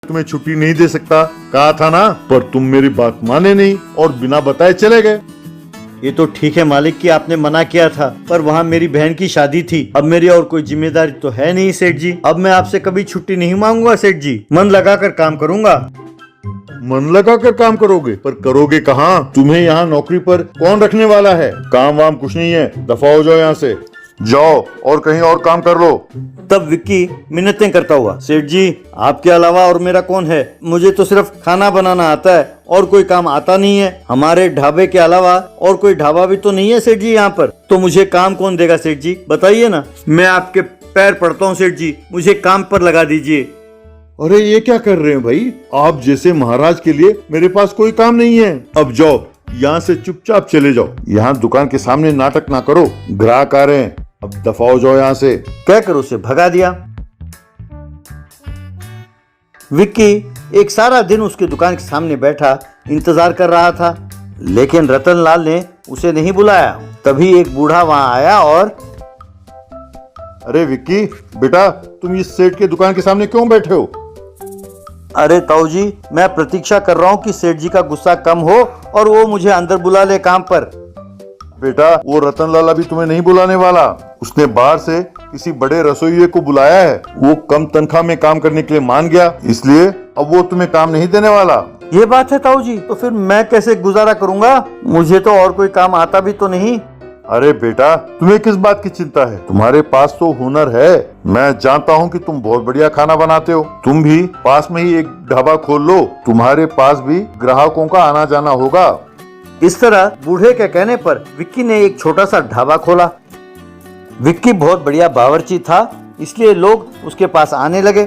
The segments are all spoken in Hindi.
तुम्हें छुट्टी नहीं दे सकता, कहा था ना, पर तुम मेरी बात माने नहीं और बिना बताए चले गए। ये तो ठीक है मालिक कि आपने मना किया था, पर वहाँ मेरी बहन की शादी थी। अब मेरी और कोई जिम्मेदारी तो है नहीं सेठ जी। अब मैं आपसे कभी छुट्टी नहीं मांगूंगा सेठ जी, मन लगाकर काम करूंगा। मन लगा कर काम करोगे, पर करोगे कहाँ? तुम्हें यहाँ नौकरी पर कौन रखने वाला है? काम वाम कुछ नहीं है, दफा हो जाओ यहाँ से। जाओ और कहीं और काम कर लो। तब विक्की मिन्नतें करता हुआ, सेठ जी आपके अलावा और मेरा कौन है? मुझे तो सिर्फ खाना बनाना आता है और कोई काम आता नहीं है। हमारे ढाबे के अलावा और कोई ढाबा भी तो नहीं है सेठ जी यहाँ पर, तो मुझे काम कौन देगा सेठ जी? बताइए ना। मैं आपके पैर पड़ता हूँ सेठ जी, मुझे काम पर लगा दीजिए। अरे ये क्या कर रहे हैं भाई? आप जैसे महाराज के लिए मेरे पास कोई काम नहीं है। अब जाओ यहाँ से चुपचाप चले जाओ। यहाँ दुकान के सामने नाटक ना करो, ग्राहक आ रहे हैं। अब दफा हो जाओ यहाँ से। कहकर उसे भगा दिया। विक्की एक सारा दिन उसकी दुकान के सामने बैठा इंतजार कर रहा था, लेकिन रतनलाल ने उसे नहीं बुलाया। तभी एक बूढ़ा वहां आया और, अरे विक्की बेटा, तुम इस सेठ के दुकान के सामने क्यों बैठे हो? अरे ताऊ जी, मैं प्रतीक्षा कर रहा हूँ कि सेठ जी का गुस्सा कम हो और वो मुझे अंदर बुला ले काम पर। बेटा, वो रतनलाल अभी तुम्हें नहीं बुलाने वाला। उसने बाहर से किसी बड़े रसोइये को बुलाया है। वो कम तनख्वाह में काम करने के लिए मान गया, इसलिए अब वो तुम्हें काम नहीं देने वाला। ये बात है ताऊ जी, तो फिर मैं कैसे गुजारा करूंगा? मुझे तो और कोई काम आता भी तो नहीं। अरे बेटा, तुम्हें किस बात की चिंता है? तुम्हारे पास तो हुनर है। मैं जानता हूँ कि तुम बहुत बढ़िया खाना बनाते हो। तुम भी पास में ही एक ढाबा खोल लो, तुम्हारे पास भी ग्राहकों का आना जाना होगा। इस तरह बूढ़े के कहने पर विक्की ने एक छोटा सा ढाबा खोला। विक्की बहुत बढ़िया बावर्ची था, इसलिए लोग उसके पास आने लगे।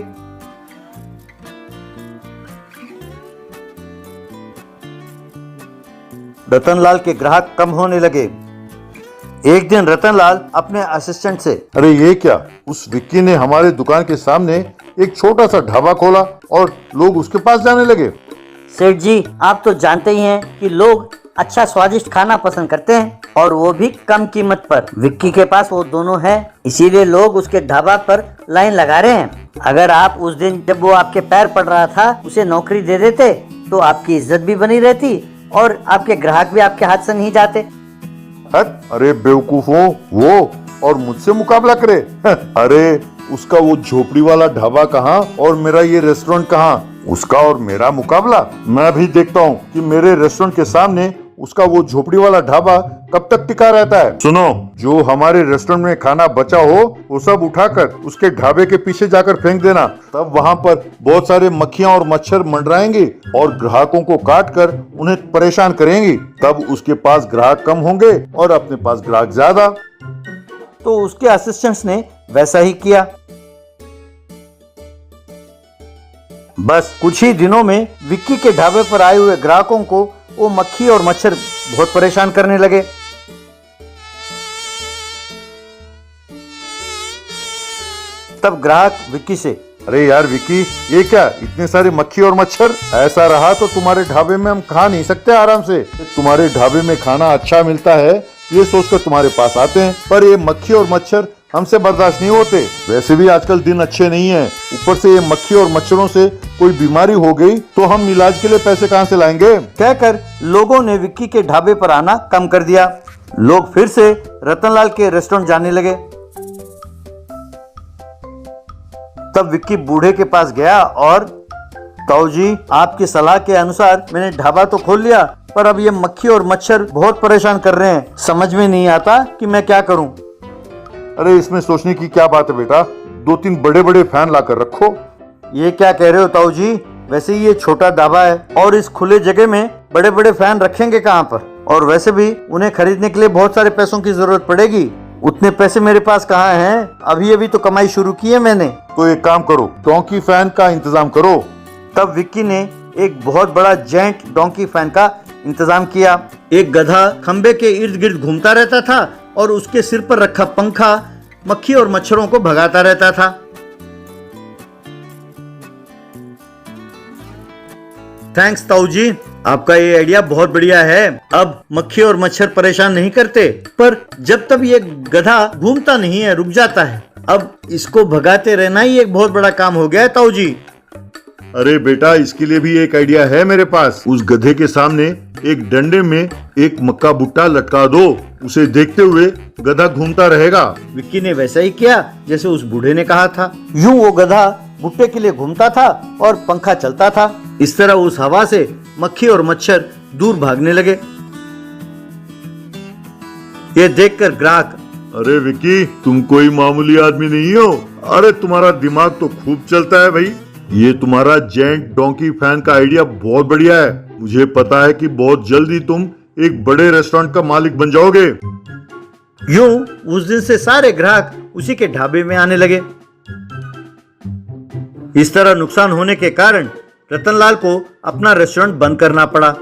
रतनलाल के ग्राहक कम होने लगे। एक दिन रतनलाल अपने असिस्टेंट से, अरे ये क्या? उस विक्की ने हमारे दुकान के सामने एक छोटा सा ढाबा खोला और लोग उसके पास जाने लगे। सेठ जी, आप तो जानते ही हैं कि लोग अच्छा स्वादिष्ट खाना पसंद करते हैं, और वो भी कम कीमत पर। विक्की के पास वो दोनों है, इसीलिए लोग उसके ढाबा पर लाइन लगा रहे हैं। अगर आप उस दिन जब वो आपके पैर पड़ रहा था उसे नौकरी दे देते तो आपकी इज्जत भी बनी रहती और आपके ग्राहक भी आपके हाथ से नहीं जाते। अरे बेवकूफों, वो और मुझसे मुकाबला करे? अरे उसका वो झोपड़ी वाला ढाबा कहाँ और मेरा ये रेस्टोरेंट कहाँ? उसका और मेरा मुकाबला? मैं भी देखता हूँ कि मेरे रेस्टोरेंट के सामने उसका वो झोपड़ी वाला ढाबा कब तक टिका रहता है। सुनो, जो हमारे रेस्टोरेंट में खाना बचा हो वो सब उठाकर उसके ढाबे के पीछे जाकर फेंक देना। तब वहाँ पर बहुत सारे मक्खियाँ और मच्छर मंडराएंगे और ग्राहकों को काट कर उन्हें परेशान करेंगी। तब उसके पास ग्राहक कम होंगे और अपने पास ग्राहक ज्यादा। तो उसके असिस्टेंट्स ने वैसा ही किया। बस कुछ ही दिनों में विक्की के ढाबे पर आए हुए ग्राहकों को वो मक्खी और मच्छर बहुत परेशान करने लगे। तब ग्राहक विक्की से, अरे यार विक्की, ये क्या इतने सारे मक्खी और मच्छर? ऐसा रहा तो तुम्हारे ढाबे में हम खा नहीं सकते आराम से। तुम्हारे ढाबे में खाना अच्छा मिलता है ये सोचकर तुम्हारे पास आते हैं, पर ये मक्खी और मच्छर हमसे बर्दाश्त नहीं होते। वैसे भी आजकल दिन अच्छे नहीं हैं, ऊपर से ये मक्खी और मच्छरों से कोई बीमारी हो गई तो हम इलाज के लिए पैसे कहाँ से लाएंगे? कहकर लोगों ने विक्की के ढाबे पर आना कम कर दिया। लोग फिर से रतनलाल के रेस्टोरेंट जाने लगे। तब विक्की बूढ़े के पास गया और, ताऊ जी, आपकी सलाह के अनुसार मैंने ढाबा तो खोल लिया, पर अब ये मक्खी और मच्छर बहुत परेशान कर रहे हैं। समझ में नहीं आता कि मैं क्या करूं। अरे इसमें सोचने की क्या बात है बेटा, 2-3 बड़े बड़े फैन लाकर रखो। ये क्या कह रहे हो ताऊ जी? वैसे ही ये छोटा ढाबा है और इस खुले जगह में बड़े बड़े फैन रखेंगे कहाँ पर? और वैसे भी उन्हें खरीदने के लिए बहुत सारे पैसों की जरूरत पड़ेगी। उतने पैसे मेरे पास कहाँ हैं? अभी अभी तो कमाई शुरू की है मैंने। तो एक काम करो, डोंकी फैन का इंतजाम करो। तब विक्की ने एक बहुत बड़ा जेंट डोंकी फैन का इंतजाम किया। एक गधा खंबे के इर्द गिर्द घूमता रहता था और उसके सिर पर रखा पंखा मक्खी और मच्छरों को भगाता रहता था। थैंक्स ताऊ जी, आपका ये आइडिया बहुत बढ़िया है। अब मक्खी और मच्छर परेशान नहीं करते, पर जब तक ये गधा घूमता नहीं है रुक जाता है। अब इसको भगाते रहना ही एक बहुत बड़ा काम हो गया है ताऊ जी। अरे बेटा, इसके लिए भी एक आइडिया है मेरे पास। उस गधे के सामने एक डंडे में एक मक्का भुट्टा लटका दो, उसे देखते हुए गधा घूमता रहेगा। विक्की ने वैसा ही किया जैसे उस बूढ़े ने कहा था। यूं वो गधा भुट्टे के लिए घूमता था और पंखा चलता था। इस तरह उस हवा से मक्खी और मच्छर दूर भागने लगे। ये देखकर ग्राहक, अरे विक्की, तुम कोई मामूली आदमी नहीं हो। अरे तुम्हारा दिमाग तो खूब चलता है भाई। ये तुम्हारा जेंट डोंकी फैन का आइडिया बहुत बढ़िया है। मुझे पता है कि बहुत जल्दी तुम एक बड़े रेस्टोरेंट का मालिक बन जाओगे। यूं उस दिन से सारे ग्राहक उसी के ढाबे में आने लगे। इस तरह नुकसान होने के कारण रतनलाल को अपना रेस्टोरेंट बंद करना पड़ा।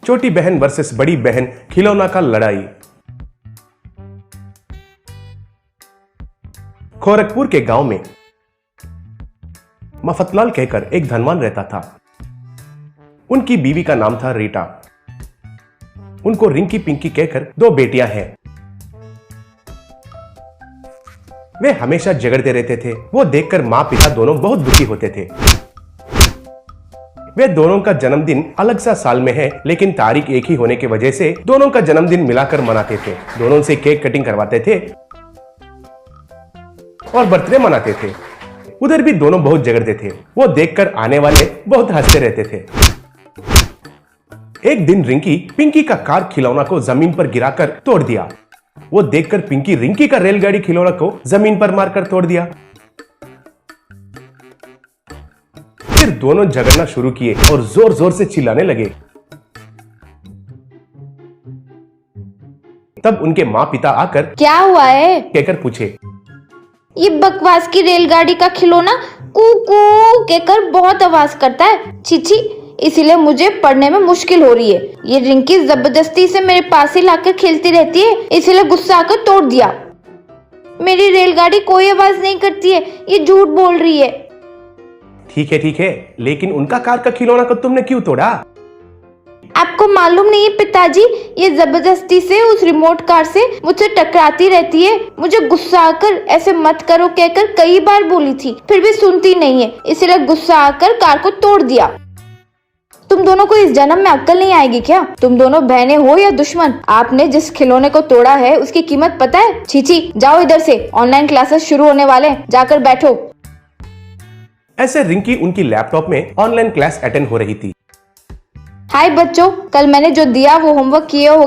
छोटी बहन वर्सेस बड़ी बहन, खिलौना का लड़ाई। गोरखपुर के गांव में मफतलाल कहकर एक धनवान रहता था। उनकी बीवी का नाम था रीटा। उनको रिंकी पिंकी कहकर 2 बेटियां हैं। वे हमेशा झगड़ते रहते थे। वो देखकर मां पिता दोनों बहुत दुखी होते थे। वे दोनों का जन्मदिन अलग सा साल में है, लेकिन तारीख एक ही होने की वजह से दोनों का जन्मदिन मिलाकर मनाते थे। दोनों से केक कटिंग करवाते थे और बर्थडे मनाते थे। उधर भी दोनों बहुत झगड़ते थे। वो देखकर आने वाले बहुत हंसते रहते थे। एक दिन रिंकी पिंकी का कार खिलौना को जमीन पर गिराकर तोड़ दिया। वो देखकर पिंकी रिंकी का रेलगाड़ी खिलौना को जमीन पर मारकर तोड़ दिया। फिर दोनों झगड़ना शुरू किए और जोर जोर से चिल्लाने लगे। तब उनके माँ पिता आकर क्या हुआ है? कहकर पूछे, ये बकवास की रेलगाड़ी का खिलौना कू कू कहकर बहुत आवाज करता है। छी, इसीलिए मुझे पढ़ने में मुश्किल हो रही है। ये रिंकी जबरदस्ती से मेरे पास ही लाकर खेलती रहती है, इसीलिए गुस्सा आकर तोड़ दिया। मेरी रेलगाड़ी कोई आवाज नहीं करती है, ये झूठ बोल रही है। ठीक है, लेकिन उनका कार का खिलौना को तुमने क्यों तोड़ा? आपको मालूम नहीं है पिताजी, ये जबरदस्ती से उस रिमोट कार से मुझसे टकराती रहती है। मुझे गुस्सा आकर ऐसे मत करो कहकर कई बार बोली थी, फिर भी सुनती नहीं है, इसलिए गुस्सा आकर कार को तोड़ दिया। तुम दोनों को इस जन्म में अक्ल नहीं आएगी क्या? तुम दोनों बहनें हो या दुश्मन? आपने जिस खिलौने को तोड़ा है उसकी कीमत पता है? छी, जाओ इधर से, ऑनलाइन क्लासेस शुरू होने वाले हैं, जाकर बैठो। ऐसे रिंकी उनकी लैपटॉप में ऑनलाइन क्लास अटेंड हो रही थी। हाय बच्चों, कल मैंने जो दिया वो होमवर्क किए हो?